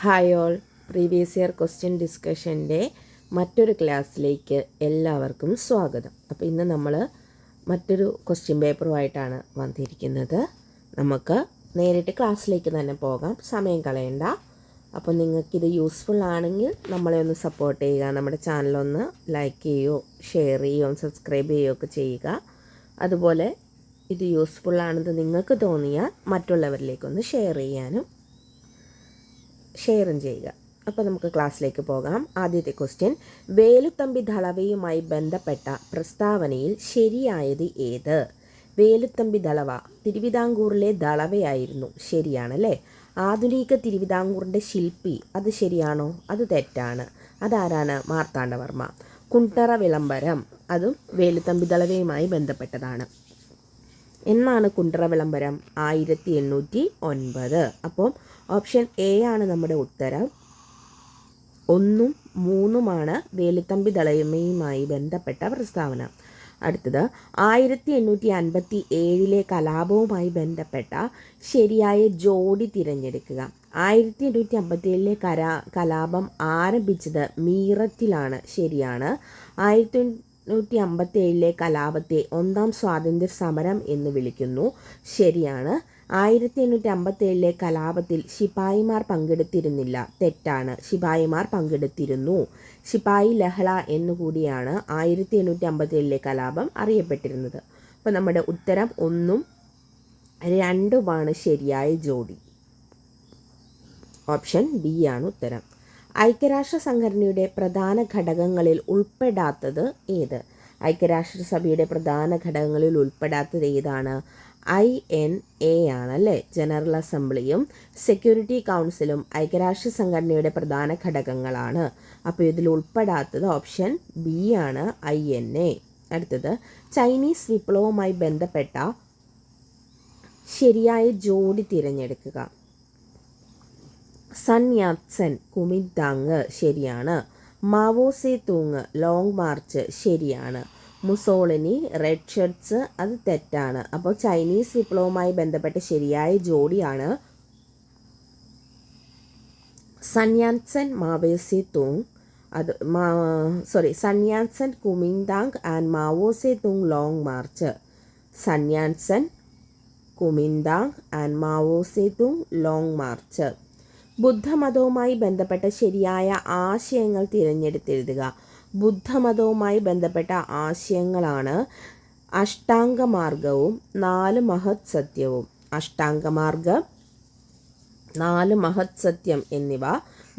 Hi all, previous year question ഡിസ്കഷൻ്റെ മറ്റൊരു ക്ലാസ്സിലേക്ക് എല്ലാവർക്കും സ്വാഗതം. അപ്പോൾ ഇന്ന് നമ്മൾ മറ്റൊരു ക്വസ്റ്റ്യൻ പേപ്പറുമായിട്ടാണ് വന്നിരിക്കുന്നത്. നമുക്ക് നേരിട്ട് ക്ലാസ്സിലേക്ക് തന്നെ പോകാം, സമയം കളയണ്ട. അപ്പോൾ നിങ്ങൾക്കിത് യൂസ്ഫുൾ ആണെങ്കിൽ നമ്മളെ ഒന്ന് സപ്പോർട്ട് ചെയ്യുക, നമ്മുടെ ചാനലൊന്ന് ലൈക്ക് ചെയ്യുകയോ ഷെയർ ചെയ്യുകയോ സബ്സ്ക്രൈബ് ചെയ്യുകയോ ഒക്കെ ചെയ്യുക. അതുപോലെ ഇത് യൂസ്ഫുൾ ആണെന്ന് നിങ്ങൾക്ക് തോന്നിയാൽ മറ്റുള്ളവരിലേക്കൊന്ന് ഷെയർ ചെയ്യുക. അപ്പോൾ നമുക്ക് ക്ലാസ്സിലേക്ക് പോകാം. ആദ്യത്തെ ക്വസ്റ്റ്യൻ, വേലുത്തമ്പി ദളവയുമായി ബന്ധപ്പെട്ട പ്രസ്താവനയിൽ ശരിയായത് ഏത്? വേലുത്തമ്പി ദളവ തിരുവിതാംകൂറിലെ ദളവയായിരുന്നു, ശരിയാണല്ലേ. ആധുനിക തിരുവിതാംകൂറിൻ്റെ ശില്പി, അത് ശരിയാണോ? അത് തെറ്റാണ്. അതാരാണ്? മാർത്താണ്ഡവർമ്മ. കുണ്ടറ വിളംബരം, അതും വേലുത്തമ്പി ദളവയുമായി ബന്ധപ്പെട്ടതാണ്. എന്നാണ് കുണ്ടറ വിളംബരം? 1809. അപ്പം ഓപ്ഷൻ എ ആണ് നമ്മുടെ ഉത്തരം. 1ഉം 3ഉമാണ് വേലുത്തമ്പി ദളവയുമായി ബന്ധപ്പെട്ട പ്രസ്താവന. അടുത്തത്, 1857 കലാപവുമായി ബന്ധപ്പെട്ട ശരിയായ ജോഡി തിരഞ്ഞെടുക്കുക. 1857 കലാപം ആരംഭിച്ചത് മീററ്റിലാണ്, ശരിയാണ്. 1857 കലാപത്തെ ഒന്നാം സ്വാതന്ത്ര്യ സമരം എന്ന് വിളിക്കുന്നു, ശരിയാണ്. 1857 കലാപത്തിൽ ശിപായിമാർ പങ്കെടുത്തിരുന്നില്ല, തെറ്റാണ്. ശിപായിമാർ പങ്കെടുത്തിരുന്നു. ശിപായി ലഹള എന്നുകൂടിയാണ് 1857 കലാപം അറിയപ്പെട്ടിരുന്നത്. അപ്പോൾ നമ്മുടെ ഉത്തരം 1ഉം 2ഉമാണ് ശരിയായ ജോഡി. ഓപ്ഷൻ ബി ആണ് ഉത്തരം. ഐക്യരാഷ്ട്ര സംഘടനയുടെ പ്രധാന ഘടകങ്ങളിൽ ഉൾപ്പെടാത്തത് ഏത്? ഐക്യരാഷ്ട്രസഭയുടെ പ്രധാന ഘടകങ്ങളിൽ ഉൾപ്പെടാത്തത് ഏതാണ്? INA ആണല്ലേ. ജനറൽ അസംബ്ലിയും സെക്യൂരിറ്റി കൗൺസിലും ഐക്യരാഷ്ട്ര സംഘടനയുടെ പ്രധാന ഘടകങ്ങളാണ്. അപ്പോൾ ഇതിൽ ഉൾപ്പെടാത്തത് ഓപ്ഷൻ ബി ആണ്, INA. അടുത്തത്, ചൈനീസ് വിപ്ലവവുമായി ബന്ധപ്പെട്ട ശരിയായ ജോഡി തിരഞ്ഞെടുക്കുക. സൺ യാത്സൻ കുമിന്താങ്, ശരിയാണ്. Mao Tse tung Long March, ശരിയാണ്. മുസോളിനി റെഡ് ഷർട്ട്സ്, അത് തെറ്റാണ്. അപ്പോൾ ചൈനീസ് വിപ്ലവവുമായി ബന്ധപ്പെട്ട ശരിയായ ജോഡിയാണ് Sun Yatsen Mao Tse tung, അത് Sun Yatsen Kuomintang and Mao Tse tung Long March. Sun Yatsen Kuomintang and Mao Tse tung Long March. ബുദ്ധമതവുമായി ബന്ധപ്പെട്ട ശരിയായ ആശയങ്ങൾ തിരഞ്ഞെടുത്തെഴുതുക. ബുദ്ധമതവുമായി ബന്ധപ്പെട്ട ആശയങ്ങളാണ് അഷ്ടാംഗമാർഗവും 4 മഹത് സത്യവും. അഷ്ടാംഗമാർഗം, 4 മഹത് സത്യം എന്നിവ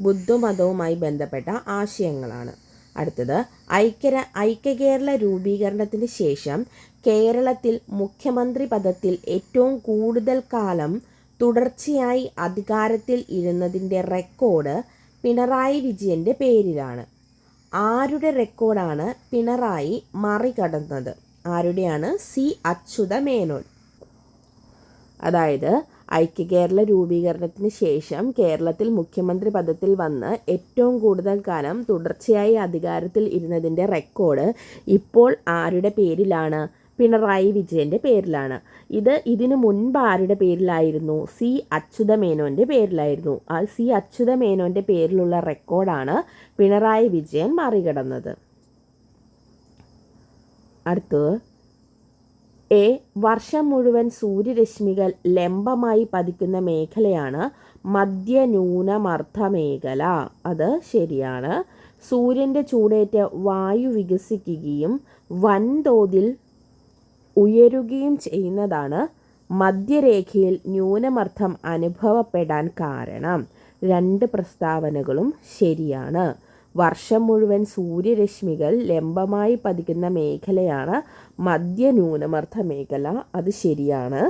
ബുദ്ധമതവുമായി ബന്ധപ്പെട്ട ആശയങ്ങളാണ്. അടുത്തത്, ഐക്യകേരള രൂപീകരണത്തിന് ശേഷം കേരളത്തിൽ മുഖ്യമന്ത്രി പദത്തിൽ ഏറ്റവും കൂടുതൽ കാലം തുടർച്ചയായി അധികാരത്തിൽ ഇരുന്നതിൻ്റെ റെക്കോർഡ് പിണറായി വിജയൻ്റെ പേരിലാണ്. ആരുടെ റെക്കോർഡാണ് പിണറായി മറികടന്നത്? ആരുടെയാണ്? സി അച്യുതമേനോൻ. അതായത് ഐക്യകേരള രൂപീകരണത്തിന് ശേഷം കേരളത്തിൽ മുഖ്യമന്ത്രി പദത്തിൽ വന്ന് ഏറ്റവും കൂടുതൽ കാലം തുടർച്ചയായി അധികാരത്തിൽ ഇരുന്നതിൻ്റെ റെക്കോർഡ് ഇപ്പോൾ ആരുടെ പേരിലാണ്? പിണറായി വിജയൻ്റെ പേരിലാണ്. ഇതിനു മുൻപ് ആരുടെ പേരിലായിരുന്നു? സി അച്യുതമേനോൻ്റെ പേരിലായിരുന്നു. ആ സി അച്യുതമേനോൻ്റെ പേരിലുള്ള റെക്കോർഡാണ് പിണറായി വിജയൻ മറികടന്നത്. അടുത്തത്, എ, വർഷം മുഴുവൻ സൂര്യരശ്മികൾ ലംബമായി പതിക്കുന്ന മേഖലയാണ് മധ്യന്യൂനമർദ്ദ മേഖല, അത് ശരിയാണ്. സൂര്യൻ്റെ ചൂടേറ്റ് വായു വികസിക്കുകയും വൻതോതിൽ ഉയരുകയും ചെയ്യുന്നതാണ് മധ്യരേഖയിൽ ന്യൂനമർദ്ദം അനുഭവപ്പെടാൻ കാരണം. 2 പ്രസ്താവനകളും ശരിയാണ്. വർഷം മുഴുവൻ സൂര്യരശ്മികൾ ലംബമായി പതിക്കുന്ന മേഖലയാണ് മധ്യന്യൂനമർദ്ദ മേഖല, അത് ശരിയാണ്.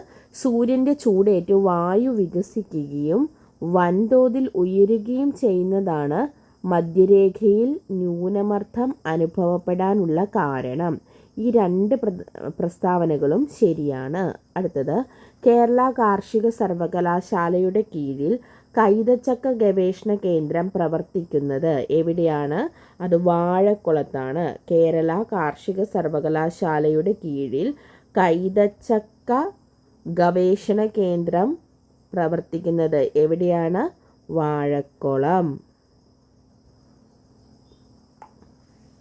സൂര്യൻ്റെ ചൂടേറ്റ് വായു വികസിക്കുകയും വൻതോതിൽ ഉയരുകയും ചെയ്യുന്നതാണ് മധ്യരേഖയിൽ ന്യൂനമർദ്ദം അനുഭവപ്പെടാനുള്ള കാരണം. ഈ 2 പ്രസ്താവനകളും ശരിയാണ്. അടുത്തത്, കേരള കാർഷിക സർവകലാശാലയുടെ കീഴിൽ കൈതച്ചക്ക ഗവേഷണ കേന്ദ്രം പ്രവർത്തിക്കുന്നത് എവിടെയാണ്? അത് വാഴക്കുളത്താണ്. കേരള കാർഷിക സർവകലാശാലയുടെ കീഴിൽ കൈതച്ചക്ക ഗവേഷണ കേന്ദ്രം പ്രവർത്തിക്കുന്നത് എവിടെയാണ്? വാഴക്കുളം.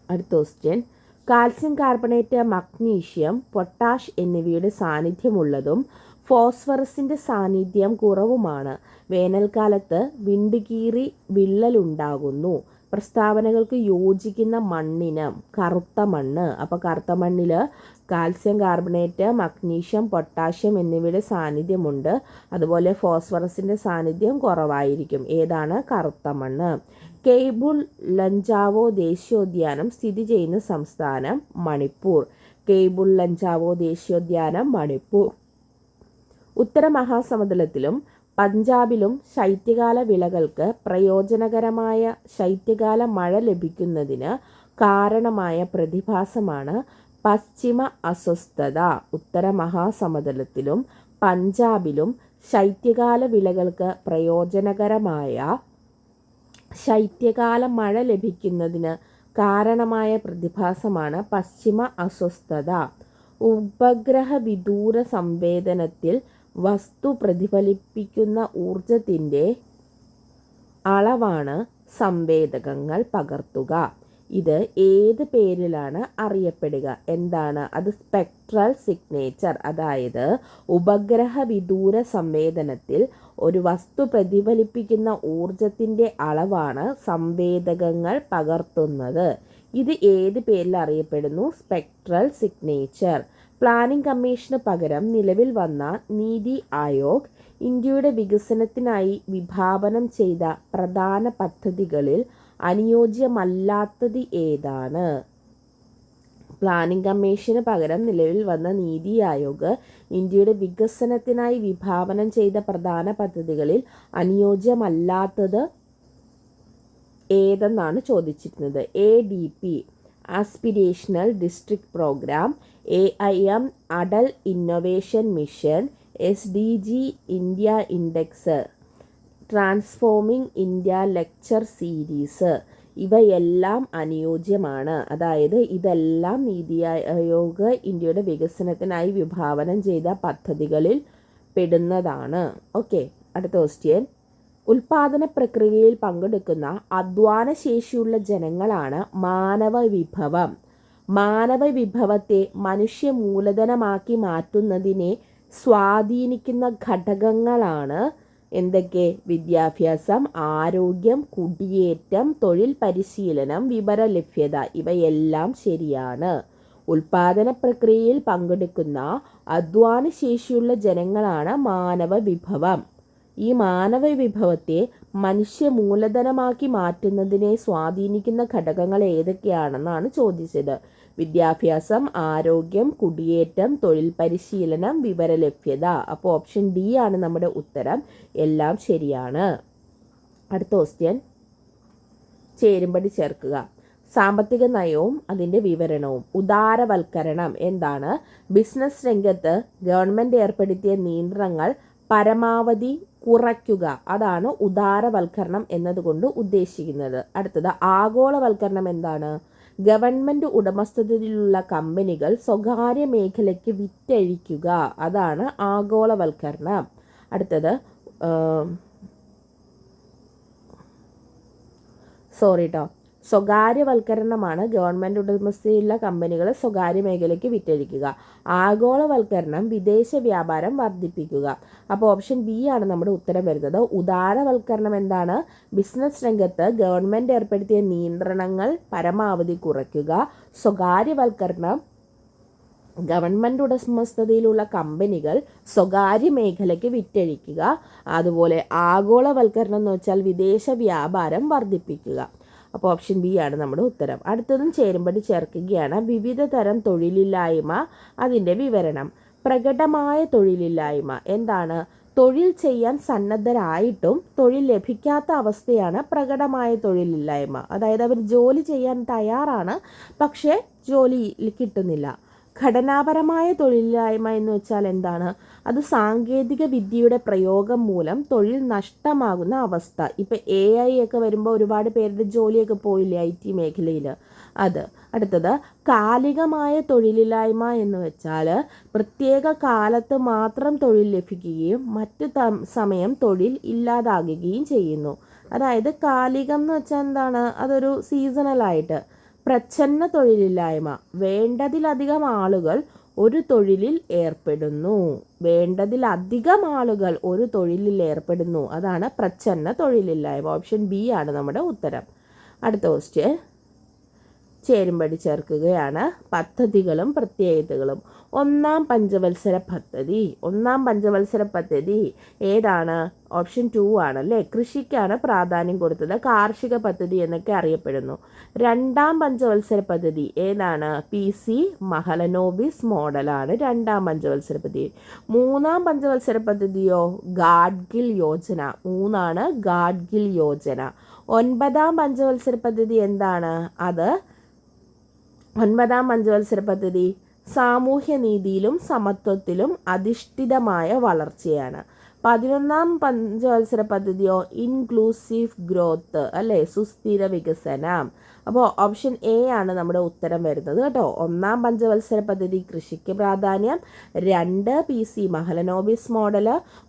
അടുത്ത question. Calcium carbonate, magnesium, potash എന്നിവയുടെ സാന്നിധ്യമുള്ളതും ഫോസ്ഫറസിൻ്റെ സാന്നിധ്യം കുറവുമാണ്. വേനൽക്കാലത്ത് വിണ്ടുകീറി വിള്ളലുണ്ടാകുന്നു. പ്രസ്താവനകൾക്ക് യോജിക്കുന്ന മണ്ണിനം കറുത്ത മണ്ണ്. അപ്പോൾ കറുത്ത മണ്ണിൽ കാൽസ്യം കാർബണേറ്റ്, മഗ്നീഷ്യം, പൊട്ടാഷ്യം എന്നിവയുടെ സാന്നിധ്യമുണ്ട്. അതുപോലെ ഫോസ്ഫറസിൻ്റെ സാന്നിധ്യം കുറവായിരിക്കും. ഏതാണ്? കറുത്ത മണ്ണ്. കെയ്ബുൾ ലഞ്ചാവോ ദേശീയോദ്യാനം സ്ഥിതി ചെയ്യുന്ന സംസ്ഥാനം മണിപ്പൂർ. കെയ്ബുൾ ലഞ്ചാവോ ദേശീയോദ്യാനം മണിപ്പൂർ. ഉത്തര മഹാസമുദ്രത്തിലും പഞ്ചാബിലും ശൈത്യകാല വിളകൾക്ക് പ്രയോജനകരമായ ശൈത്യകാല മഴ ലഭിക്കുന്നതിന് കാരണമായ പ്രതിഭാസമാണ് പശ്ചിമ അസ്വസ്ഥത. ഉത്തര മഹാസമുദ്രത്തിലും പഞ്ചാബിലും ശൈത്യകാല വിളകൾക്ക് പ്രയോജനകരമായ ശൈത്യകാല മഴ ലഭിക്കുന്നതിന് കാരണമായ പ്രതിഭാസമാണ് പശ്ചിമ അസ്വസ്ഥത. ഉപഗ്രഹ വിദൂര സംവേദനത്തിൽ വസ്തു പ്രതിഫലിപ്പിക്കുന്ന ഊർജത്തിൻ്റെ അളവാണ് സംവേദകങ്ങൾ പകർത്തുക. ഇത് ഏത് പേരിലാണ് അറിയപ്പെടുക? എന്താണ് അത്? Spectral signature. അതായത് ഉപഗ്രഹ വിദൂര സംവേദനത്തിൽ ഒരു വസ്തു പ്രതിഫലിപ്പിക്കുന്ന ഊർജത്തിൻ്റെ അളവാണ് സംവേദകങ്ങൾ പകർത്തുന്നത്. ഇത് ഏത് പേരിൽ അറിയപ്പെടുന്നു? Spectral signature. പ്ലാനിംഗ് കമ്മീഷന് പകരം നിലവിൽ വന്ന നീതി ആയോഗ് ഇന്ത്യയുടെ വികസനത്തിനായി വിഭാവനം ചെയ്ത പ്രധാന പദ്ധതികളിൽ അനുയോജ്യമല്ലാത്തത് ഏതാണ്? പ്ലാനിംഗ് കമ്മീഷന് പകരം നിലവിൽ വന്ന നീതി ആയോഗ് ഇന്ത്യയുടെ വികസനത്തിനായി വിഭാവനം ചെയ്ത പ്രധാന പദ്ധതികളിൽ അനുയോജ്യമല്ലാത്തത് ഏതെന്നാണ് ചോദിച്ചിരുന്നത്. ADP aspirational district programme, AIM Atal innovation mission, SDG India index, transforming India lecture series. ഇവയെല്ലാം അനുയോജ്യമാണ്. അതായത് ഇതെല്ലാം നീതി ആയോഗ് ഇന്ത്യയുടെ വികസനത്തിനായി വിഭാവനം ചെയ്ത പദ്ധതികളിൽ പെടുന്നതാണ്. ഓക്കെ, അടുത്ത ക്വസ്റ്റ്യൻ. ഉൽപാദന പ്രക്രിയയിൽ പങ്കെടുക്കുന്ന അധ്വാന ശേഷിയുള്ള ജനങ്ങളാണ് മാനവ വിഭവം. മാനവ വിഭവത്തെ മനുഷ്യ മൂലധനമാക്കി മാറ്റുന്നതിനെ സ്വാധീനിക്കുന്ന ഘടകങ്ങളാണ് എന്തൊക്കെ? വിദ്യാഭ്യാസം, ആരോഗ്യം, കുടിയേറ്റം, തൊഴിൽ പരിശീലനം, വിവരലഭ്യത. ഇവയെല്ലാം ശരിയാണ്. ഉൽപാദന പ്രക്രിയയിൽ പങ്കെടുക്കുന്ന അധ്വാന ശേഷിയുള്ള ജനങ്ങളാണ് മാനവ വിഭവം. ഈ മാനവ വിഭവത്തെ മനുഷ്യ മൂലധനമാക്കി മാറ്റുന്നതിനെ സ്വാധീനിക്കുന്ന ഘടകങ്ങൾ ഏതൊക്കെയാണെന്നാണ് ചോദിച്ചത്. വിദ്യാഭ്യാസം, ആരോഗ്യം, കുടിയേറ്റം, തൊഴിൽ പരിശീലനം, വിവരലഭ്യത. അപ്പോൾ ഓപ്ഷൻ ഡി ആണ് നമ്മുടെ ഉത്തരം. എല്ലാം ശരിയാണ്. അടുത്ത ക്വസ്റ്റ്യൻ. ചേരുംപടി ചേർക്കുക. സാമ്പത്തിക നയവും അതിൻ്റെ വിവരണവും. ഉദാരവൽക്കരണം എന്താണ്? ബിസിനസ് രംഗത്ത് ഗവൺമെൻറ് ഏർപ്പെടുത്തിയ നിയന്ത്രണങ്ങൾ പരമാവധി കുറയ്ക്കുക. അതാണ് ഉദാരവൽക്കരണം എന്നതുകൊണ്ട് ഉദ്ദേശിക്കുന്നത്. അടുത്തത് ആഗോളവൽക്കരണം എന്താണ്? ഗവൺമെൻറ് ഉടമസ്ഥതയിലുള്ള കമ്പനികൾ സ്വകാര്യ മേഖലയ്ക്ക് വിറ്റഴിക്കുക. അതാണ് ആഗോളവൽക്കരണം. അടുത്തത് സ്വകാര്യവൽക്കരണമാണ് ഗവൺമെൻറ് ഉടമസ്ഥതയിലുള്ള കമ്പനികളെ സ്വകാര്യ മേഖലയ്ക്ക് വിറ്റഴിക്കുക. ആഗോളവൽക്കരണം വിദേശ വ്യാപാരം വർദ്ധിപ്പിക്കുക. അപ്പോൾ ഓപ്ഷൻ ബി ആണ് നമ്മുടെ ഉത്തരം വരുന്നത്. ഉദാരവൽക്കരണം എന്താണ്? ബിസിനസ് രംഗത്ത് ഗവൺമെൻറ് ഏർപ്പെടുത്തിയ നിയന്ത്രണങ്ങൾ പരമാവധി കുറയ്ക്കുക. സ്വകാര്യവൽക്കരണം ഗവൺമെൻറ് ഉടമസ്ഥതയിലുള്ള കമ്പനികൾ സ്വകാര്യ മേഖലയ്ക്ക് വിറ്റഴിക്കുക. അതുപോലെ ആഗോളവൽക്കരണം എന്ന് വെച്ചാൽ വിദേശ വ്യാപാരം വർദ്ധിപ്പിക്കുക. അപ്പോൾ ഓപ്ഷൻ ബി ആണ് നമ്മുടെ ഉത്തരം. അടുത്തതും ചേരുംപടി ചേർക്കുകയാണ്. വിവിധ തരം തൊഴിലില്ലായ്മ, അതിൻ്റെ വിവരണം. പ്രകടമായ തൊഴിലില്ലായ്മ എന്താണ്? തൊഴിൽ ചെയ്യാൻ സന്നദ്ധരായിട്ടും തൊഴിൽ ലഭിക്കാത്ത അവസ്ഥയാണ് പ്രകടമായ തൊഴിലില്ലായ്മ. അതായത് അവർ ജോലി ചെയ്യാൻ തയ്യാറാണ്, പക്ഷേ ജോലി കിട്ടുന്നില്ല. ഘടനാപരമായ തൊഴിലില്ലായ്മ എന്ന് വെച്ചാൽ എന്താണ്? അത് സാങ്കേതിക വിദ്യയുടെ പ്രയോഗം മൂലം തൊഴിൽ നഷ്ടമാകുന്ന അവസ്ഥ. ഇപ്പം AI ഒക്കെ വരുമ്പോൾ ഒരുപാട് പേരുടെ ജോലിയൊക്കെ പോയില്ലേ IT മേഖലയിൽ, അത്. അടുത്തത് കാലികമായ തൊഴിലില്ലായ്മ എന്ന് വെച്ചാൽ പ്രത്യേക കാലത്ത് മാത്രം തൊഴിൽ ലഭിക്കുകയും മറ്റു സമയം തൊഴിൽ ഇല്ലാതാകുകയും ചെയ്യുന്നു. അതായത് കാലികം എന്ന് വെച്ചാൽ എന്താണ്, അതൊരു സീസണലായിട്ട്. പ്രച്ഛന്ന തൊഴിലില്ലായ്മ, വേണ്ടതിലധികം ആളുകൾ ഒരു തൊഴിലിൽ ഏർപ്പെടുന്നു. വേണ്ടതിലധികം ആളുകൾ ഒരു തൊഴിലിൽ ഏർപ്പെടുന്നു, അതാണ് പ്രച്ഛന്ന തൊഴിലില്ലായ്മ. ഓപ്ഷൻ ബി ആണ് നമ്മുടെ ഉത്തരം. അടുത്ത ക്വസ്റ്റ്യൻ ചേരുംപടി ചേർക്കുകയാണ്. പദ്ധതികളും പ്രത്യേകതകളും. ഒന്നാം പഞ്ചവത്സര പദ്ധതി ഏതാണ്? ഓപ്ഷൻ 2 ആണല്ലേ. കൃഷിക്കാണ് പ്രാധാന്യം കൊടുത്തത്, കാർഷിക പദ്ധതി എന്നൊക്കെ അറിയപ്പെടുന്നു. രണ്ടാം പഞ്ചവത്സര പദ്ധതി ഏതാണ്? PC മഹലനോബിസ് മോഡലാണ് രണ്ടാം പഞ്ചവത്സര പദ്ധതി. മൂന്നാം പഞ്ചവത്സര പദ്ധതിയോ? ഗാഡ്ഗിൽ യോജന. 3 ഗാഡ്ഗിൽ യോജന. ഒൻപതാം പഞ്ചവത്സര പദ്ധതി എന്താണ്? അത് 9ാം പഞ്ചവത്സര പദ്ധതി സാമൂഹ്യനീതിയിലും സമത്വത്തിലും അധിഷ്ഠിതമായ വളർച്ചയാണ്. 11ാം പഞ്ചവത്സര പദ്ധതിയോ? ഇൻക്ലൂസീവ് ഗ്രോത്ത് അല്ലേ, സുസ്ഥിര വികസനം. അപ്പോൾ ഓപ്ഷൻ എ ആണ് നമ്മുടെ ഉത്തരം വരുന്നത് കേട്ടോ. 1ാം പഞ്ചവത്സര പദ്ധതി കൃഷിക്ക് പ്രാധാന്യം, 2 PC മഹലനോബിസ് മോഡൽ,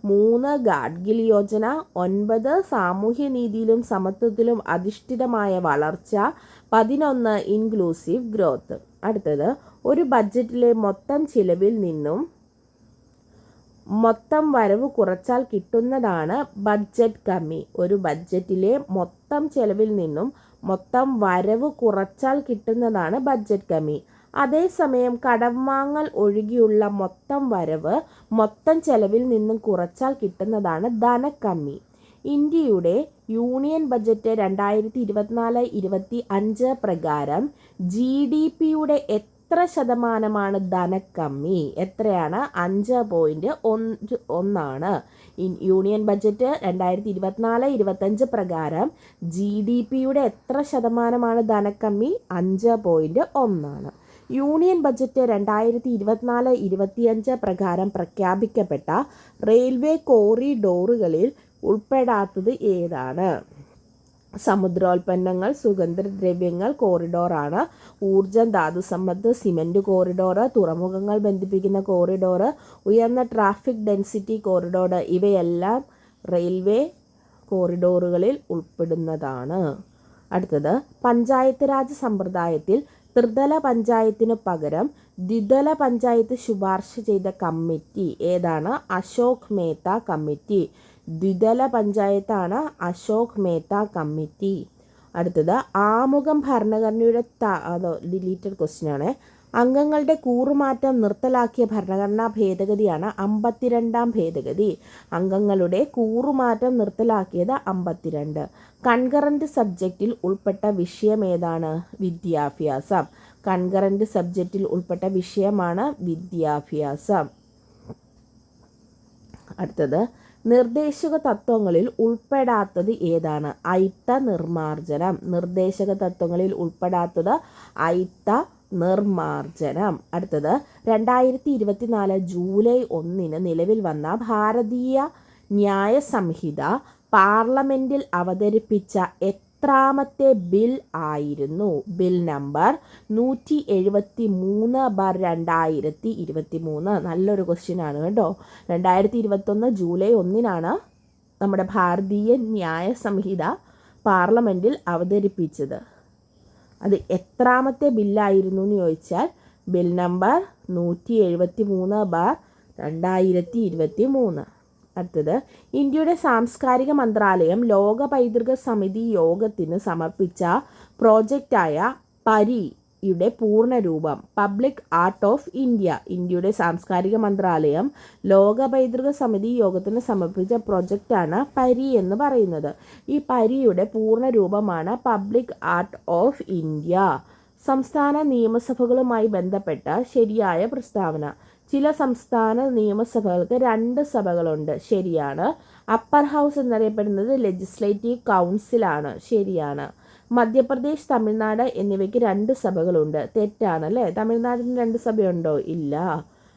3 ഗാഡ്ഗിൽ യോജന, 9 സാമൂഹ്യനീതിയിലും സമത്വത്തിലും അധിഷ്ഠിതമായ വളർച്ച, 11 ഇൻക്ലൂസീവ് ഗ്രോത്ത്. അടുത്തത് ഒരു ബഡ്ജറ്റിലെ മൊത്തം ചിലവിൽ നിന്നും മൊത്തം വരവ് കുറച്ചാൽ കിട്ടുന്നതാണ് ബഡ്ജറ്റ് കമ്മി. ഒരു ബഡ്ജറ്റിലെ മൊത്തം ചെലവിൽ നിന്നും മൊത്തം വരവ് കുറച്ചാൽ കിട്ടുന്നതാണ് ബഡ്ജറ്റ് കമ്മി. അതേസമയം കടം വാങ്ങൽ ഒഴികെയുള്ള മൊത്തം വരവ് മൊത്തം ചെലവിൽ നിന്നും കുറച്ചാൽ കിട്ടുന്നതാണ് ധനക്കമ്മി. ഇന്ത്യയുടെ യൂണിയൻ ബജറ്റ് 2024-25 പ്രകാരം GDPയുടെ എത്ര ശതമാനമാണ് ധനക്കമ്മി? എത്രയാണ്? 5.1 യൂണിയൻ ബജറ്റ് 2024-25 പ്രകാരം GDPയുടെ എത്ര ശതമാനമാണ് ധനക്കമ്മി? 5.1. യൂണിയൻ ബജറ്റ് 2024-25 പ്രകാരം പ്രഖ്യാപിക്കപ്പെട്ട റെയിൽവേ കോറിഡോറുകളിൽ ഉൾപ്പെടാത്തത് ഏതാണ്? സമുദ്രോൽപ്പന്നങ്ങൾ, സുഗന്ധദ്രവ്യങ്ങൾ കോറിഡോറാണ്. ഊർജം, ധാതുസമ്പത്ത്, സിമൻറ്റ് കോറിഡോർ, തുറമുഖങ്ങൾ ബന്ധിപ്പിക്കുന്ന കോറിഡോർ, ഉയർന്ന ട്രാഫിക് ഡെൻസിറ്റി കോറിഡോർ, ഇവയെല്ലാം റെയിൽവേ കോറിഡോറുകളിൽ ഉൾപ്പെടുന്നതാണ്. അടുത്തത് പഞ്ചായത്ത് രാജ് സമ്പ്രദായത്തിൽ ത്രിതല പഞ്ചായത്തിനു പകരം ദ്വിതല പഞ്ചായത്ത് ശുപാർശ ചെയ്ത കമ്മിറ്റി ഏതാണ്? അശോക് മേത്ത കമ്മിറ്റി. ദ്വിതല പഞ്ചായത്താണ് അശോക് മേത്ത കമ്മിറ്റി. അടുത്തത് ആമുഖം ഭരണഘടനയുടെ ഡിലീറ്റഡ് ക്വസ്റ്റ്യൻ ആണ്. അംഗങ്ങളുടെ കൂറുമാറ്റം നിർത്തലാക്കിയ ഭരണഘടനാ ഭേദഗതിയാണ് 52ാം ഭേദഗതി. അംഗങ്ങളുടെ കൂറുമാറ്റം നിർത്തലാക്കിയത് 52. കൺകറന്റ് സബ്ജക്റ്റിൽ ഉൾപ്പെട്ട വിഷയം ഏതാണ്? വിദ്യാഭ്യാസം. കൺകറന്റ് സബ്ജക്റ്റിൽ ഉൾപ്പെട്ട വിഷയമാണ് വിദ്യാഭ്യാസം. അടുത്തത് നിർദ്ദേശക തത്വങ്ങളിൽ ഉൾപ്പെടാത്തത് ഏതാണ്? അയിത്ത നിർമാർജനം. നിർദ്ദേശക തത്വങ്ങളിൽ ഉൾപ്പെടാത്തത് അയിത്ത നിർമാർജനം. അടുത്തത് 2024 ജൂലൈ 1 നിലവിൽ വന്ന ഭാരതീയ ന്യായ സംഹിത പാർലമെൻറ്റിൽ അവതരിപ്പിച്ച എത്രാമത്തെ ബിൽ ആയിരുന്നു? Bill number 173/2023. നല്ലൊരു ക്വസ്റ്റ്യൻ ആണ് കേട്ടോ. 2021 ജൂലൈ 1 നമ്മുടെ ഭാരതീയ ന്യായ സംഹിത പാർലമെൻറ്റിൽ അവതരിപ്പിച്ചത്. അത് എത്രാമത്തെ ബില്ലായിരുന്നു എന്ന് ചോദിച്ചാൽ ബിൽ നമ്പർ 173/2023. അടുത്തത് ഇന്ത്യയുടെ സാംസ്കാരിക മന്ത്രാലയം ലോക പൈതൃക സമിതി യോഗത്തിന് സമർപ്പിച്ച പ്രോജക്റ്റായ പരിയുടെ പൂർണ്ണരൂപം. Public art of India. ഇന്ത്യയുടെ സാംസ്കാരിക മന്ത്രാലയം ലോക പൈതൃക സമിതി യോഗത്തിന് സമർപ്പിച്ച പ്രോജക്റ്റാണ് പരി എന്ന് പറയുന്നത്. ഈ പരിയുടെ പൂർണ്ണരൂപമാണ് പബ്ലിക് ആർട്ട് ഓഫ് ഇന്ത്യ. സംസ്ഥാന നിയമസഭകളുമായി ബന്ധപ്പെട്ട ശരിയായ പ്രസ്താവന. ചില സംസ്ഥാന നിയമസഭകൾക്ക് 2 സഭകളുണ്ട്. ശരിയാണ്. അപ്പർ ഹൗസ് എന്നറിയപ്പെടുന്നത് ലെജിസ്ലേറ്റീവ് കൗൺസിലാണ്. ശരിയാണ്. മധ്യപ്രദേശ്, തമിഴ്നാട് എന്നിവയ്ക്ക് 2 സഭകളുണ്ട്. തെറ്റാണ് അല്ലേ? തമിഴ്നാടിന് 2 സഭയുണ്ടോ? ഇല്ല.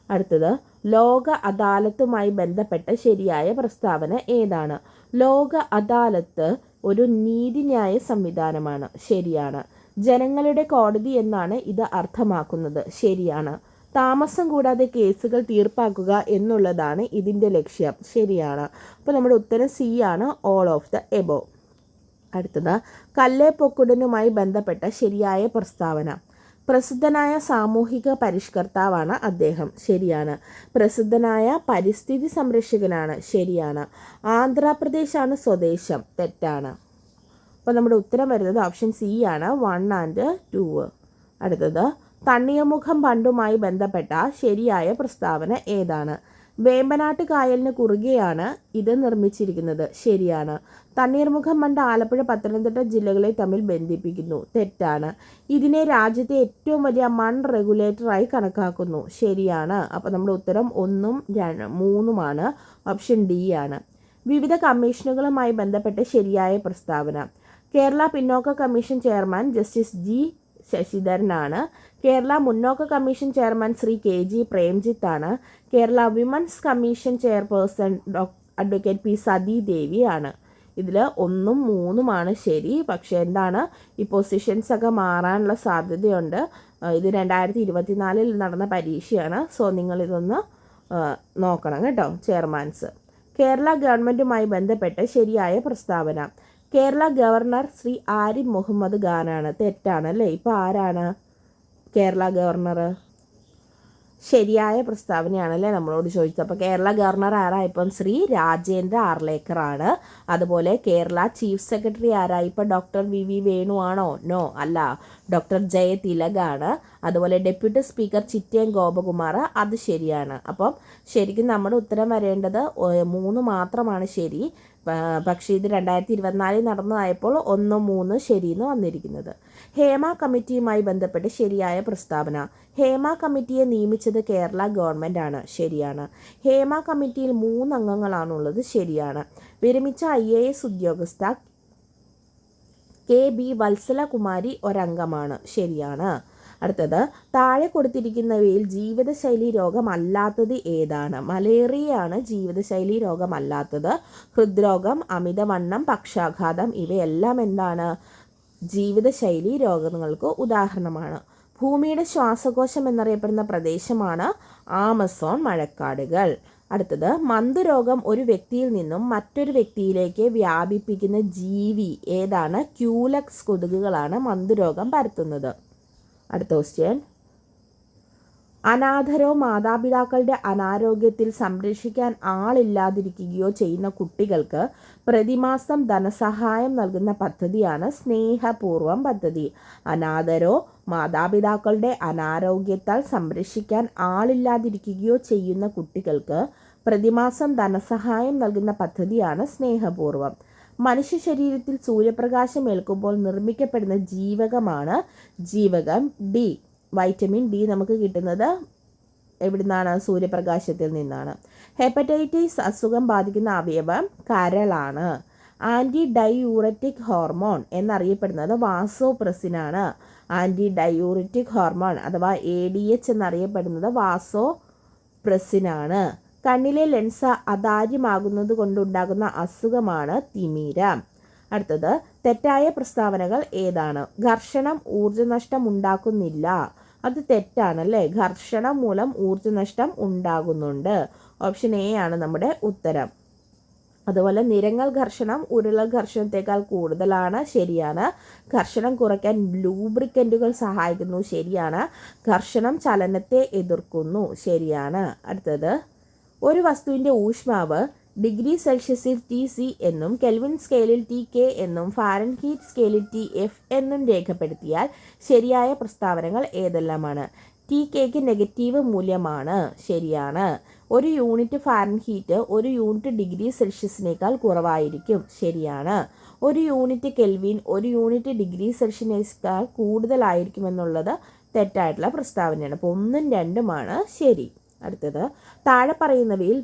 അടുത്തത് ലോക അദാലത്തുമായി ബന്ധപ്പെട്ട ശരിയായ പ്രസ്താവന ഏതാണ്? ലോക അദാലത്ത് ഒരു നീതിന്യായ സംവിധാനമാണ്. ശരിയാണ്. ജനങ്ങളുടെ കോടതി എന്നാണ് ഇത് അർത്ഥമാക്കുന്നത്. ശരിയാണ്. താമസം കൂടാതെ കേസുകൾ തീർപ്പാക്കുക എന്നുള്ളതാണ് ഇതിൻ്റെ ലക്ഷ്യം. ശരിയാണ്. അപ്പോൾ നമ്മുടെ ഉത്തരം സി ആണ്, ഓൾ ഓഫ് ദ എബോവ്. അടുത്തത് കല്ലേപ്പൊക്കുടനുമായി ബന്ധപ്പെട്ട ശരിയായ പ്രസ്താവന. പ്രസിദ്ധനായ സാമൂഹിക പരിഷ്കർത്താവാണ് അദ്ദേഹം. ശരിയാണ്. പ്രസിദ്ധനായ പരിസ്ഥിതി സംരക്ഷകനാണ്. ശരിയാണ്. ആന്ധ്രാപ്രദേശാണ് സ്വദേശം. തെറ്റാണ്. അപ്പോൾ നമ്മുടെ ഉത്തരം വരുന്നത് ഓപ്ഷൻ സി ആണ്, 1 and 2. അടുത്തത് തണ്ണീർമുഖം ബണ്ടുമായി ബന്ധപ്പെട്ട ശരിയായ പ്രസ്താവന ഏതാണ്? വേമ്പനാട്ട് കായലിന് കുറുകെയാണ് ഇത് നിർമ്മിച്ചിരിക്കുന്നത്. ശരിയാണ്. തണ്ണീർമുഖം ബണ്ട് ആലപ്പുഴ, പത്തനംതിട്ട ജില്ലകളെ തമ്മിൽ ബന്ധിപ്പിക്കുന്നു. തെറ്റാണ്. ഇതിനെ രാജ്യത്തെ ഏറ്റവും വലിയ മൺ റെഗുലേറ്ററായി കണക്കാക്കുന്നു. ശരിയാണ്. അപ്പോൾ നമ്മുടെ ഉത്തരം 1ഉം 3ഉമാണ്. ഓപ്ഷൻ ഡി ആണ്. വിവിധ കമ്മീഷനുകളുമായി ബന്ധപ്പെട്ട ശരിയായ പ്രസ്താവന. കേരള പിന്നോക്ക കമ്മീഷൻ ചെയർമാൻ ജസ്റ്റിസ് ജി ശശിധരനാണ്. കേരള മുന്നോക്ക commission chairman Shri KG Premjith ആണ്. Kerala women's commission chairperson advocate P Sathidevi ആണ്. ഇതിൽ 1ഉം 3ഉമാണ് ശരി. പക്ഷേ എന്താണ്, ഈ പൊസിഷൻസ് ഒക്കെ മാറാനുള്ള സാധ്യതയുണ്ട്. ഇത് 2024 നടന്ന പരീക്ഷയാണ്. സോ നിങ്ങളിതൊന്ന് നോക്കണം കേട്ടോ. ചെയർമാൻസ്. കേരള ഗവൺമെൻറ്റുമായി ബന്ധപ്പെട്ട് ശരിയായ പ്രസ്താവന. കേരള ഗവർണർ ശ്രീ ആരിഫ് മുഹമ്മദ് ഖാനാണ്. തെറ്റാണ് അല്ലേ? ഇപ്പോൾ ആരാണ് കേരള ഗവർണർ? ശരിയായ പ്രസ്താവനയാണല്ലേ നമ്മളോട് ചോദിച്ചത്. അപ്പോൾ കേരള ഗവർണർ ആരാ? ഇപ്പം ശ്രീ രാജേന്ദ്ര ആർലേക്കറാണ്. അതുപോലെ കേരള ചീഫ് സെക്രട്ടറി ആരാ? ഇപ്പം ഡോക്ടർ VV വേണു ആണോ? നോ, അല്ല, ഡോക്ടർ ജയതിലകാണ്. അതുപോലെ ഡെപ്യൂട്ടി സ്പീക്കർ ചിറ്റയം ഗോപകുമാർ. അത് ശരിയാണ്. അപ്പം ശരിക്കും നമ്മുടെ ഉത്തരം വരേണ്ടത് 3 മാത്രമാണ് ശരി. പക്ഷേ ഇത് 2024 നടന്നതായപ്പോൾ 1, 3 ശരിയെന്ന് വന്നിരിക്കുന്നത്. ഹേമ കമ്മിറ്റിയുമായി ബന്ധപ്പെട്ട് ശരിയായ പ്രസ്താവന. ഹേമ കമ്മിറ്റിയെ നിയമിച്ചത് കേരള ഗവൺമെൻറ് ആണ്. ശരിയാണ്. ഹേമ കമ്മിറ്റിയിൽ 3 അംഗങ്ങളാണുള്ളത്. ശരിയാണ്. വിരമിച്ച IAS ഉദ്യോഗസ്ഥ KB വത്സലകുമാരി ഒരംഗമാണ്. ശരിയാണ്. അടുത്തത് താഴെ കൊടുത്തിരിക്കുന്നവയിൽ ജീവിതശൈലി രോഗമല്ലാത്തത് ഏതാണ്? മലേറിയയാണ് ജീവിതശൈലി രോഗമല്ലാത്തത്. ഹൃദ്രോഗം, അമിതവണ്ണം, പക്ഷാഘാതം ഇവയെല്ലാം എന്താണ്? ജീവിതശൈലി രോഗങ്ങൾക്ക് ഉദാഹരണമാണ്. ഭൂമിയുടെ ശ്വാസകോശം എന്നറിയപ്പെടുന്ന പ്രദേശമാണ് ആമസോൺ മഴക്കാടുകൾ. അടുത്തത് മന്ദരോഗം ഒരു വ്യക്തിയിൽ നിന്നും മറ്റൊരു വ്യക്തിയിലേക്ക് വ്യാപിപ്പിക്കുന്ന ജീവി ഏതാണ്? ക്യൂലക്സ് കൊതുകുകളാണ് മന്ദരോഗം പരത്തുന്നത്. അടുത്ത ക്വസ്റ്റ്യൻ. അനാഥരോ മാതാപിതാക്കളുടെ അനാരോഗ്യത്തിൽ സംരക്ഷിക്കാൻ ആളില്ലാതിരിക്കുകയോ ചെയ്യുന്ന കുട്ടികൾക്ക് പ്രതിമാസം ധനസഹായം നൽകുന്ന പദ്ധതിയാണ് സ്നേഹപൂർവം പദ്ധതി. അനാഥരോ മാതാപിതാക്കളുടെ അനാരോഗ്യത്താൽ സംരക്ഷിക്കാൻ ആളില്ലാതിരിക്കുകയോ ചെയ്യുന്ന കുട്ടികൾക്ക് പ്രതിമാസം ധനസഹായം നൽകുന്ന പദ്ധതിയാണ് സ്നേഹപൂർവം. മനുഷ്യ ശരീരത്തിൽ സൂര്യപ്രകാശം ഏൽക്കുമ്പോൾ നിർമ്മിക്കപ്പെടുന്ന ജീവകമാണ് ജീവകം D. വൈറ്റമിൻ D നമുക്ക് കിട്ടുന്നത് എവിടുന്നാണ്? സൂര്യപ്രകാശത്തിൽ നിന്നാണ്. ഹെപ്പറ്റൈറ്റിസ് അസുഖം ബാധിക്കുന്ന അവയവം കരളാണ്. ആൻറ്റി ഡയൂററ്റിക് ഹോർമോൺ എന്നറിയപ്പെടുന്നത് വാസോപ്രസിനാണ്. ആൻറ്റി ഡയൂററ്റിക് ഹോർമോൺ അഥവാ ADH എന്നറിയപ്പെടുന്നത് വാസോപ്രസിനാണ്. കണ്ണിലെ ലെൻസ് അതാര്യമാകുന്നത് കൊണ്ടുണ്ടാകുന്ന അസുഖമാണ് തിമിരം. അടുത്തത് തെറ്റായ പ്രസ്താവനകൾ ഏതാണ്? ഘർഷണം ഊർജ്ജനഷ്ടം ഉണ്ടാക്കുന്നില്ല. അത് തെറ്റാണല്ലേ. ഘർഷണം മൂലം ഊർജ്ജനഷ്ടം ഉണ്ടാകുന്നുണ്ട്. ഓപ്ഷൻ A ആണ് നമ്മുടെ ഉത്തരം. അതുപോലെ നിരങ്ങൽ ഘർഷണം ഉരുളൽ ഘർഷണത്തേക്കാൾ കൂടുതലാണ്. ശരിയാണ്. ഘർഷണം കുറയ്ക്കാൻ ലൂബ്രിക്കൻറ്റുകൾ സഹായിക്കുന്നു. ശരിയാണ്. ഘർഷണം ചലനത്തെ എതിർക്കുന്നു. ശരിയാണ്. അടുത്തത് ഒരു വസ്തുവിൻ്റെ ഊഷ്മാവ് ഡിഗ്രി സെൽഷ്യസിൽ TC എന്നും കെൽവിൻ സ്കെയിലിൽ TK എന്നും ഫാരൻഹീറ്റ് സ്കെയിലിൽ TF എന്നും രേഖപ്പെടുത്തിയാൽ ശരിയായ പ്രസ്താവനകൾ ഏതെല്ലാമാണ്? TKക്ക് നെഗറ്റീവ് മൂല്യമാണ്. ശരിയാണ്. ഒരു യൂണിറ്റ് ഫാരൻഹീറ്റ് ഒരു യൂണിറ്റ് ഡിഗ്രി സെൽഷ്യസിനേക്കാൾ കുറവായിരിക്കും. ശരിയാണ്. ഒരു യൂണിറ്റ് കെൽവിൻ ഒരു യൂണിറ്റ് ഡിഗ്രി സെൽഷ്യസിനേക്കാൾ കൂടുതലായിരിക്കുമെന്നുള്ളത് തെറ്റായിട്ടുള്ള പ്രസ്താവനയാണ്. അപ്പോൾ 1ഉം 2ഉമാണ് ശരി. അടുത്തത് താഴെ പറയുന്നവയിൽ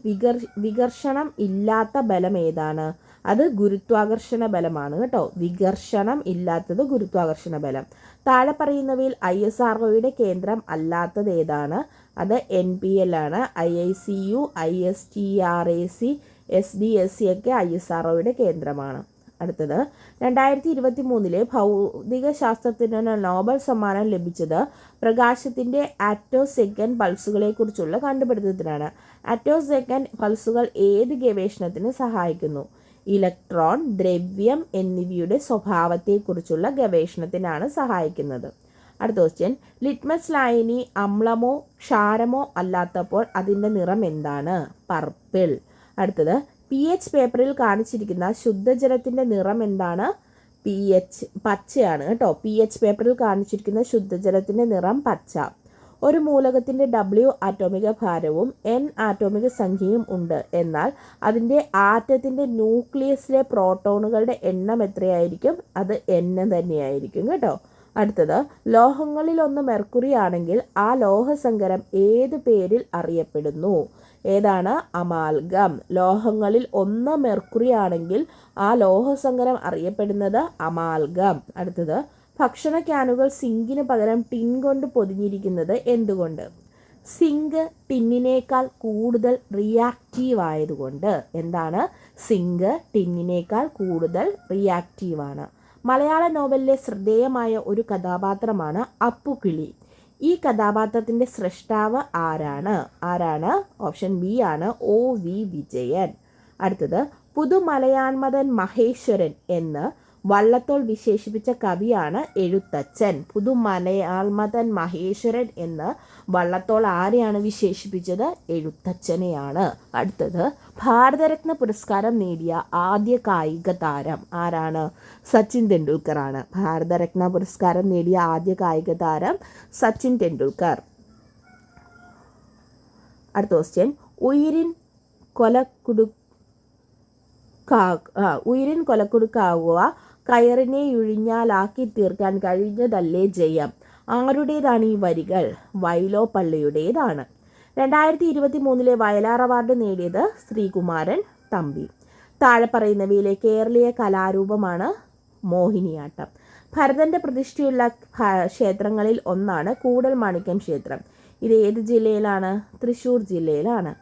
വികർഷണം ഇല്ലാത്ത ബലം ഏതാണ്? അത് ഗുരുത്വാകർഷണ ബലമാണ് കേട്ടോ. വികർഷണം ഇല്ലാത്തത് ഗുരുത്വാകർഷണ ബലം. താഴെ പറയുന്നവയിൽ ISROയുടെ കേന്ദ്രം അല്ലാത്തത് ഏതാണ്? അത് NPL ആണ്. IICU, ISTRAC, SDSC ഒക്കെ ISROയുടെ കേന്ദ്രമാണ്. അടുത്തത് 2023 ഭൗതിക ശാസ്ത്രത്തിന് നോബൽ സമ്മാനം ലഭിച്ചത് പ്രകാശത്തിൻ്റെ ആറ്റോസെക്കൻഡ് പൾസുകളെക്കുറിച്ചുള്ള കണ്ടുപിടുത്തത്തിനാണ്. ആറ്റോസെക്കൻഡ് പൾസുകൾ ഏത് ഗവേഷണത്തിന് സഹായിക്കുന്നു? ഇലക്ട്രോൺ, ദ്രവ്യം എന്നിവയുടെ സ്വഭാവത്തെക്കുറിച്ചുള്ള ഗവേഷണത്തിനാണ് സഹായിക്കുന്നത്. അടുത്ത ക്വസ്റ്റ്യൻ, ലിറ്റ്മസ് ലായനി അമ്ലമോ ക്ഷാരമോ അല്ലാത്തപ്പോൾ അതിൻ്റെ നിറം എന്താണ്? പർപ്പിൾ. അടുത്തത്, pH പേപ്പറിൽ കാണിച്ചിരിക്കുന്ന ശുദ്ധജലത്തിൻ്റെ നിറം എന്താണ്? പച്ചയാണ് കേട്ടോ. pH പേപ്പറിൽ കാണിച്ചിരിക്കുന്ന ശുദ്ധജലത്തിൻ്റെ നിറം പച്ച. ഒരു മൂലകത്തിൻ്റെ W ആറ്റോമിക ഭാരവും N ആറ്റോമിക സംഖ്യയും ഉണ്ട്. എന്നാൽ അതിൻ്റെ ആറ്റത്തിൻ്റെ ന്യൂക്ലിയസിലെ പ്രോട്ടോണുകളുടെ എണ്ണം എത്രയായിരിക്കും? അത് N തന്നെയായിരിക്കും കേട്ടോ. അടുത്തത്, ലോഹങ്ങളിൽ ഒന്ന് മെർക്കുറി ആണെങ്കിൽ ആ ലോഹസങ്കരം ഏത് പേരിൽ അറിയപ്പെടുന്നു? ഏതാണ്? അമാൽഗം. ലോഹങ്ങളിൽ ഒന്ന് മെർക്കുറി ആണെങ്കിൽ ആ ലോഹസങ്കരം അറിയപ്പെടുന്നത് അമാൽഗം. അടുത്തത്, ഭക്ഷണ ക്യാനുകൾ സിങ്കിന് പകരം ടിൻ കൊണ്ട് പൊതിഞ്ഞിരിക്കുന്നത് എന്തുകൊണ്ട്? സിങ്ക് ടിന്നിനേക്കാൾ കൂടുതൽ റിയാക്റ്റീവ് ആയതുകൊണ്ട്. എന്താണ്? സിങ്ക് ടിന്നിനേക്കാൾ കൂടുതൽ റിയാക്റ്റീവാണ്. മലയാള നോവലിലെ ശ്രദ്ധേയമായ ഒരു കഥാപാത്രമാണ് അപ്പുക്കിളി. ഈ കഥാപാത്രത്തിൻ്റെ സ്രഷ്ടാവ് ആരാണ്? ഓപ്ഷൻ ബി ആണ് OV വിജയൻ. അടുത്തത്, പുതുമലയാൻമതൻ മഹേശ്വരൻ എന്ന് വള്ളത്തോൾ വിശേഷിപ്പിച്ച കവിയാണ് എഴുത്തച്ഛൻ. പുതുമലയാൻമതൻ മഹേശ്വരൻ എന്ന് വള്ളത്തോൾ ആരെയാണ് വിശേഷിപ്പിച്ചത്? എഴുത്തച്ഛനെയാണ്. അടുത്തത്, ഭാരതരത്ന പുരസ്കാരം നേടിയ ആദ്യ കായിക താരം ആരാണ്? സച്ചിൻ തെണ്ടുൽക്കർ ആണ്. ഭാരതരത്ന പുരസ്കാരം നേടിയ ആദ്യ കായിക താരം സച്ചിൻ തെണ്ടുൽക്കർ. അടുത്ത ക്വസ്റ്റ്യൻ, ഉയിരിൻ കൊലക്കുടുക്കാവുക കയറിനെ ഇഴിഞ്ഞാലാക്കി തീർക്കാൻ കഴിഞ്ഞതല്ലേ ജയം. ആരുടേതാണ് ഈ വരികൾ? വൈലോപ്പള്ളിയുടേതാണ്. 2023 വയലാർ അവാർഡ് നേടിയത് ശ്രീകുമാരൻ തമ്പി. താഴെ പറയുന്നവയിലെ കേരളീയ കലാരൂപമാണ് മോഹിനിയാട്ടം. ഭരതൻ്റെ പ്രതിഷ്ഠയുള്ള ക്ഷേത്രങ്ങളിൽ ഒന്നാണ് കൂടൽമാണിക്യം ക്ഷേത്രം. ഇത് ഏത് ജില്ലയിലാണ്? തൃശ്ശൂർ ജില്ലയിലാണ്.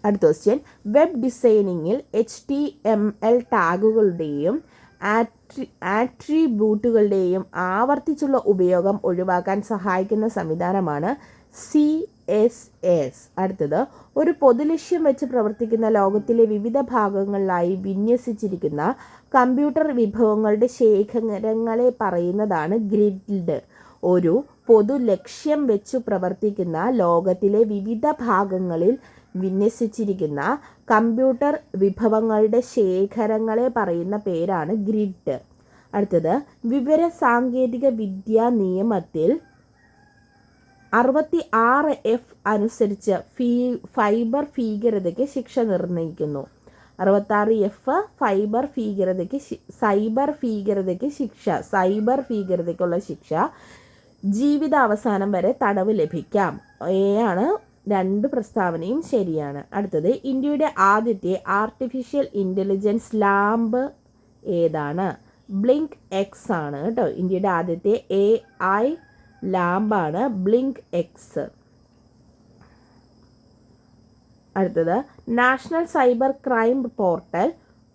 അടുത്ത ക്വസ്റ്റ്യൻ, വെബ് ഡിസൈനിങ്ങിൽ HTML ടാഗുകളുടെയും ആട്രിബ്യൂട്ടുകളുടെയും ആവർത്തിച്ചുള്ള ഉപയോഗം ഒഴിവാക്കാൻ സഹായിക്കുന്ന സംവിധാനമാണ് CSS. അടുത്തത്, ഒരു പൊതുലക്ഷ്യം വെച്ച് പ്രവർത്തിക്കുന്ന ലോകത്തിലെ വിവിധ ഭാഗങ്ങളിലായി വിന്യസിച്ചിരിക്കുന്ന കമ്പ്യൂട്ടർ വിഭവങ്ങളുടെ ശേഖരങ്ങളെ പറയുന്നതാണ് ഗ്രിഡ്. ഒരു പൊതു ലക്ഷ്യം വെച്ചു പ്രവർത്തിക്കുന്ന ലോകത്തിലെ വിവിധ ഭാഗങ്ങളിൽ വിന്യസിച്ചിരിക്കുന്ന കമ്പ്യൂട്ടർ വിഭവങ്ങളുടെ ശേഖരങ്ങളെ പറയുന്ന പേരാണ് ഗ്രിഡ്. അടുത്തത്, വിവര സാങ്കേതിക വിദ്യാ നിയമത്തിൽ 66F അനുസരിച്ച് ഫൈബർ ഭീകരതയ്ക്ക് ശിക്ഷ നിർണ്ണയിക്കുന്നു. 66F സൈബർ ഭീകരതയ്ക്കുള്ള ശിക്ഷ ജീവിതാവസാനം വരെ തടവ് ലഭിക്കാം. ആണ് രണ്ട് പ്രസ്താവനയും ശരിയാണ്. അടുത്തത്, ഇന്ത്യയുടെ ആദ്യത്തെ ആർട്ടിഫിഷ്യൽ ഇൻ്റലിജൻസ് ലാബ് ഏതാണ്? ബ്ലിങ്ക് എക്സ് ആണ് കേട്ടോ. ഇന്ത്യയുടെ ആദ്യത്തെ AI ലാബാണ് ബ്ലിങ്ക് എക്സ്. അടുത്തത്, നാഷണൽ സൈബർ ക്രൈം പോർട്ടൽ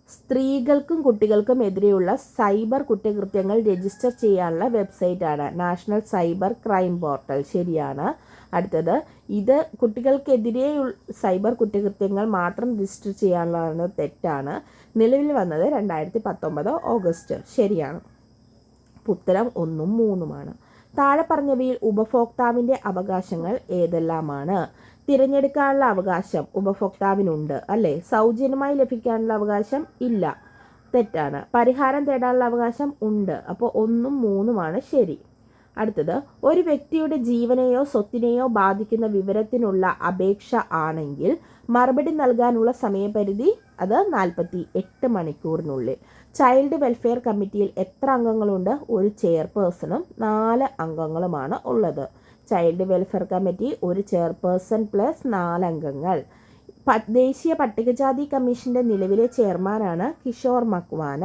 സ്ത്രീകൾക്കും കുട്ടികൾക്കും എതിരെയുള്ള സൈബർ കുറ്റകൃത്യങ്ങൾ രജിസ്റ്റർ ചെയ്യാനുള്ള വെബ്സൈറ്റാണ് നാഷണൽ സൈബർ ക്രൈം പോർട്ടൽ. ശരിയാണ്. അടുത്തത്, ഇത് കുട്ടികൾക്കെതിരെ സൈബർ കുറ്റകൃത്യങ്ങൾ മാത്രം രജിസ്റ്റർ ചെയ്യാനുള്ളതാണ്. തെറ്റാണ്. നിലവിൽ വന്നത് 2019 ഓഗസ്റ്റ്. ശരിയാണ്. ഉത്തരം 1ഉം 3ഉമാണ്. താഴെ പറഞ്ഞവയിൽ ഉപഭോക്താവിൻ്റെ അവകാശങ്ങൾ ഏതെല്ലാമാണ്? തിരഞ്ഞെടുക്കാനുള്ള അവകാശം ഉപഭോക്താവിനുണ്ട് അല്ലേ? സൗജന്യമായി ലഭിക്കാനുള്ള അവകാശം ഇല്ല. തെറ്റാണ്. പരിഹാരം തേടാനുള്ള അവകാശം ഉണ്ട്. അപ്പോൾ 1ഉം 3ഉമാണ് ശരി. അടുത്തത്, ഒരു വ്യക്തിയുടെ ജീവനെയോ സ്വത്തിനെയോ ബാധിക്കുന്ന വിവരത്തിനുള്ള അപേക്ഷ ആണെങ്കിൽ മറുപടി നൽകാനുള്ള സമയപരിധി അത് 48 മണിക്കൂറിനുള്ളിൽ. ചൈൽഡ് വെൽഫെയർ കമ്മിറ്റിയിൽ എത്ര അംഗങ്ങളുണ്ട്? ഒരു ചെയർപേഴ്സണും 4 അംഗങ്ങളുമാണ് ഉള്ളത്. ചൈൽഡ് വെൽഫെയർ കമ്മിറ്റി ഒരു ചെയർപേഴ്സൺ പ്ലസ് 4 അംഗങ്ങൾ. ദേശീയ പട്ടികജാതി കമ്മീഷൻ്റെ നിലവിലെ ചെയർമാനാണ് കിഷോർ മക്വാന.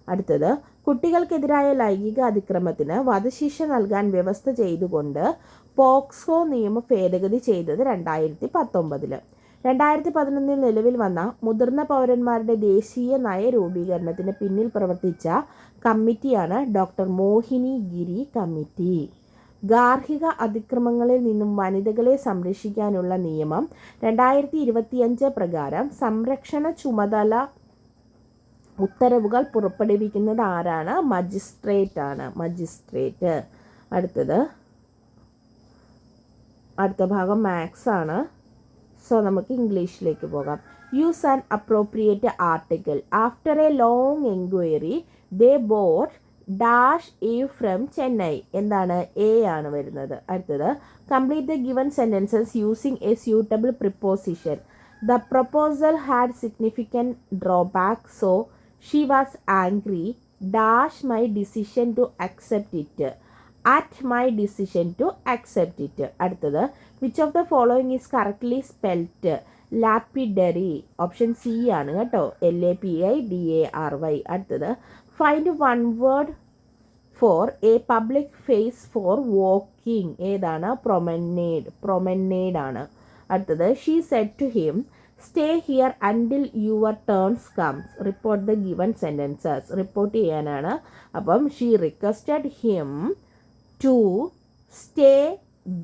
അടുത്തത്, കുട്ടികൾക്കെതിരായ ലൈംഗിക അതിക്രമത്തിന് വധശിക്ഷ നൽകാൻ വ്യവസ്ഥ ചെയ്തുകൊണ്ട് പോക്സോ നിയമ ഭേദഗതി ചെയ്തത് 2019. 2011 നിലവിൽ വന്ന മുതിർന്ന പൗരന്മാരുടെ ദേശീയ നയരൂപീകരണത്തിന് പിന്നിൽ പ്രവർത്തിച്ച കമ്മിറ്റിയാണ് ഡോക്ടർ മോഹിനി ഗിരി കമ്മിറ്റി. ഗാർഹിക അതിക്രമങ്ങളിൽ നിന്നും വനിതകളെ സംരക്ഷിക്കാനുള്ള നിയമം 2025 പ്രകാരം സംരക്ഷണ ചുമതല ഉത്തരവുകൾ പുറപ്പെടുവിക്കുന്നത് ആരാണ്? മജിസ്ട്രേറ്റ് ആണ്. മജിസ്ട്രേറ്റ്. അടുത്ത ഭാഗം മാത്സ് ആണ്. സോ നമുക്ക് ഇംഗ്ലീഷിലേക്ക് പോകാം. Use an appropriate article. After a long enquiry they bought dash a from Chennai. എന്താണ്? എ ആണ് വരുന്നത്. അടുത്തത് complete the given sentences using a suitable preposition. The proposal had significant drawback so she was angry dash my decision to accept it. At my decision to accept it. അടുത്തത് which of the following is correctly spelt? Lapidary. Option C ആണ് കേട്ടോ. LAPIDARY. അടുത്തത് find one word for a public face for walking. ഏതാണ്? Promenade ആണ്. അടുത്തത് she said to him stay here until your turns comes. Report the given sentences. Report ചെയ്യാനാണ്. അപ്പം she requested him to stay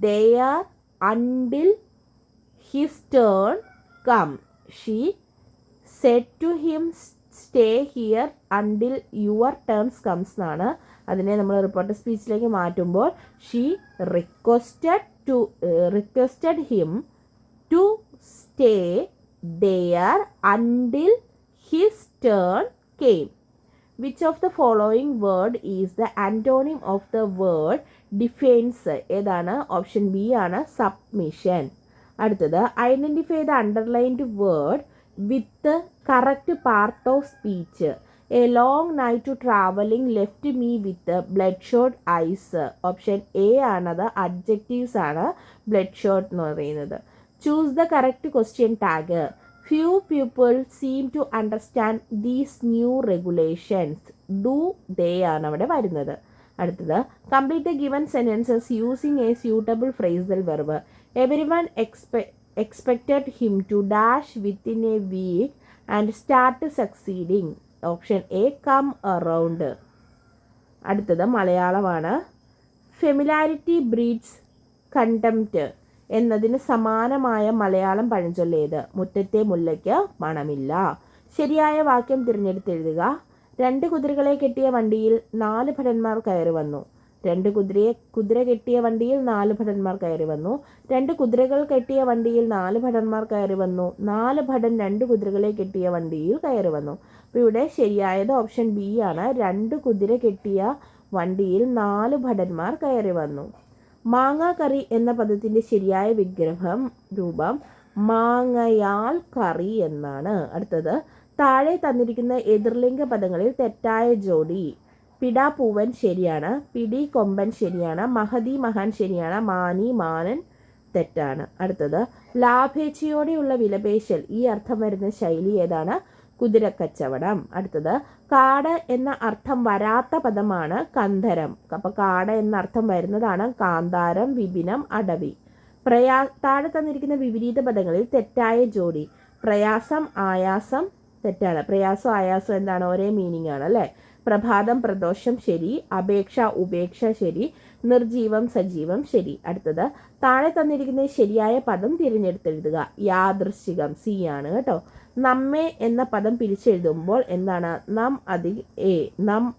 there until his turn come. She said to him stay here until your turns comes എന്നാണ്. അതിനെ നമ്മൾ report സ്പീച്ചിലേക്ക് മാറ്റുമ്പോൾ she requested him to stay there until his turn came. Which of the following word is the antonym of the word defense? ഏതാണ്? Option B ആണ്. Submission. അടുത്തത് identify the underlined word with correct part of speech. A long night to travelling left me with blood shot eyes. Option a ആണത്. Adjectives ആണ് blood shot എന്ന് പറയുന്നത്. Choose the correct question tag. Few people seem to understand these new regulations. Do they ആണ് അവിടെ വരുന്നത്. അടുത്തത് complete the given sentences using a suitable phrasal verb. Everyone expected him to dash within a week and start succeeding. Option a come around. അടുത്തത് മലയാളമാണ്. Familiarity breeds contempt എന്നതിന് സമാനമായ മലയാളം പഴഞ്ചൊല്ലേത്? മുറ്റത്തെ മുല്ലയ്ക്ക് മണമില്ല. ശരിയായ വാക്യം തിരഞ്ഞെടുത്തെഴുതുക. 2 കുതിരകളെ കെട്ടിയ വണ്ടിയിൽ 4 ഭടന്മാർ കയറി വന്നു. 2 കുതിര കെട്ടിയ വണ്ടിയിൽ 4 ഭടന്മാർ കയറി വന്നു. 2 കുതിരകൾ കെട്ടിയ വണ്ടിയിൽ 4 ഭടന്മാർ കയറി വന്നു. 4 ഭടൻ 2 കുതിരകളെ കെട്ടിയ വണ്ടിയിൽ കയറി വന്നു. അപ്പോൾ ഇവിടെ ശരിയായത് ഓപ്ഷൻ ബി ആണ്. 2 കുതിര കെട്ടിയ വണ്ടിയിൽ 4 ഭടന്മാർ കയറി വന്നു. മാങ്ങാക്കറി എന്ന പദത്തിൻ്റെ ശരിയായ രൂപം മാങ്ങയാൽ കറി എന്നാണ്. അടുത്തത് താഴെ തന്നിരിക്കുന്ന എതിർലിംഗ പദങ്ങളിൽ തെറ്റായ ജോഡി. പിടാ പൂവൻ ശരിയാണ്. പിടി കൊമ്പൻ ശരിയാണ്. മഹതി മഹാൻ ശരിയാണ്. മാനി മാനൻ തെറ്റാണ്. അടുത്തത് ലാഭേച്ഛയോടെയുള്ള വിലപേശൽ. ഈ അർത്ഥം വരുന്ന ശൈലി ഏതാണ്? കുതിരക്കച്ചവടം. അടുത്തത് കാട് എന്ന അർത്ഥം വരാത്ത പദമാണ് കന്ധരം. അപ്പോൾ കാട് എന്ന അർത്ഥം വരുന്നതാണ് കാന്താരം, വിപിനം, അടവി. താഴെ തന്നിരിക്കുന്ന വിപരീത പദങ്ങളിൽ തെറ്റായ ജോഡി. പ്രയാസം, ആയാസം തെറ്റാണ്. പ്രയാസം ആയാസം എന്താണ്? ഒരേ മീനിങ് ആണ് അല്ലേ? പ്രഭാതം, പ്രദോഷം ശരി. അപേക്ഷ, ഉപേക്ഷ ശരി. നിർജീവം, സജീവം ശരി. അടുത്തത് താഴെ തന്നിരിക്കുന്ന ശരിയായ പദം തിരഞ്ഞെടുത്തെഴുതുക. യാദൃശ്ചികം സി ആണ് കേട്ടോ. നമ്മെ എന്ന പദം പിരിച്ചെഴുതുമ്പോൾ എന്താണ്? നം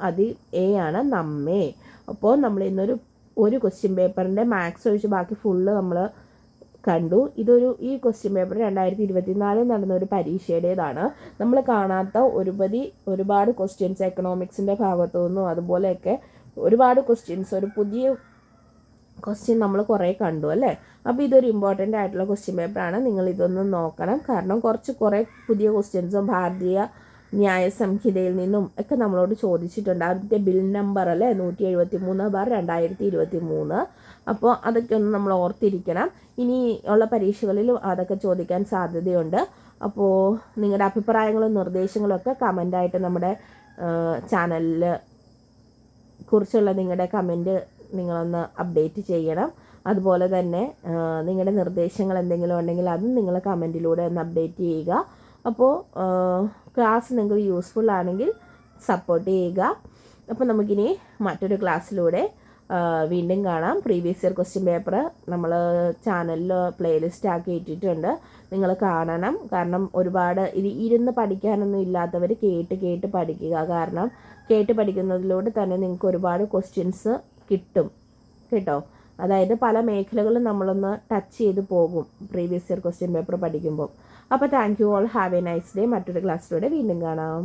അതി എ ആണ് നമ്മെ. അപ്പോൾ നമ്മൾ ഒരു ക്വസ്റ്റ്യൻ പേപ്പറിൻ്റെ മാത്സ് ഒഴിച്ച് ബാക്കി ഫുള്ള് നമ്മൾ കണ്ടു. ഈ ക്വസ്റ്റ്യൻ പേപ്പർ 2024 നടന്ന ഒരു പരീക്ഷയുടേതാണ്. നമ്മൾ കാണാത്ത ഒരുപാട് ക്വസ്റ്റ്യൻസ് എക്കണോമിക്സിൻ്റെ ഭാഗത്തു നിന്നും അതുപോലെയൊക്കെ ഒരുപാട് ക്വസ്റ്റ്യൻസ്, ഒരു പുതിയ ക്വസ്റ്റ്യൻ നമ്മൾ കുറേ കണ്ടു അല്ലേ. അപ്പോൾ ഇതൊരു ഇമ്പോർട്ടൻ്റ് ആയിട്ടുള്ള ക്വസ്റ്റ്യൻ പേപ്പറാണ്. നിങ്ങൾ ഇതൊന്നും നോക്കണം. കാരണം കുറേ പുതിയ ക്വസ്റ്റ്യൻസും ഭാരതീയ ന്യായ സംഹിതയിൽ നിന്നും ഒക്കെ നമ്മളോട് ചോദിച്ചിട്ടുണ്ട്. അതിൻ്റെ ബിൽ നമ്പർ അല്ലേ 173/2023. അപ്പോൾ അതൊക്കെ ഒന്ന് നമ്മൾ ഓർത്തിരിക്കണം. ഇനി ഉള്ള പരീക്ഷകളിലും അതൊക്കെ ചോദിക്കാൻ സാധ്യതയുണ്ട്. അപ്പോൾ നിങ്ങളുടെ അഭിപ്രായങ്ങളും നിർദ്ദേശങ്ങളും ഒക്കെ കമൻ്റായിട്ട് നമ്മുടെ ചാനലിൽ കുറിച്ചുള്ള നിങ്ങളുടെ കമൻറ്റ് നിങ്ങളൊന്ന് അപ്ഡേറ്റ് ചെയ്യണം. അതുപോലെ തന്നെ നിങ്ങളുടെ നിർദ്ദേശങ്ങൾ എന്തെങ്കിലും ഉണ്ടെങ്കിൽ അതും നിങ്ങൾ കമൻറ്റിലൂടെ ഒന്ന് അപ്ഡേറ്റ് ചെയ്യുക. അപ്പോൾ ക്ലാസ് നിങ്ങൾക്ക് യൂസ്ഫുൾ ആണെങ്കിൽ സപ്പോർട്ട് ചെയ്യുക. അപ്പോൾ നമുക്കിനി മറ്റൊരു ക്ലാസ്സിലൂടെ വീണ്ടും കാണാം. പ്രീവിയസ് ഇയർ ക്വസ്റ്റ്യൻ പേപ്പർ നമ്മൾ ചാനലിൽ പ്ലേലിസ്റ്റ് ആക്കി ഇട്ടിട്ടുണ്ട്, നിങ്ങൾ കാണണം. കാരണം ഒരുപാട് ഇരുന്ന് പഠിക്കാനൊന്നും ഇല്ലാത്തവർ കേട്ട് പഠിക്കുക. കാരണം കേട്ട് പഠിക്കുന്നതിലൂടെ തന്നെ നിങ്ങൾക്ക് ഒരുപാട് ക്വസ്റ്റ്യൻസ് കിട്ടും കേട്ടോ. അതായത് പല മേഖലകളും നമ്മളൊന്ന് ടച്ച് ചെയ്ത് പോകും പ്രീവിയസ് ഇയർ ക്വസ്റ്റ്യൻ പേപ്പർ പഠിക്കുമ്പോൾ. അപ്പോൾ thank you all, have A nice day. മറ്റൊരു ക്ലാസ്സിലൂടെ വീണ്ടും കാണാം.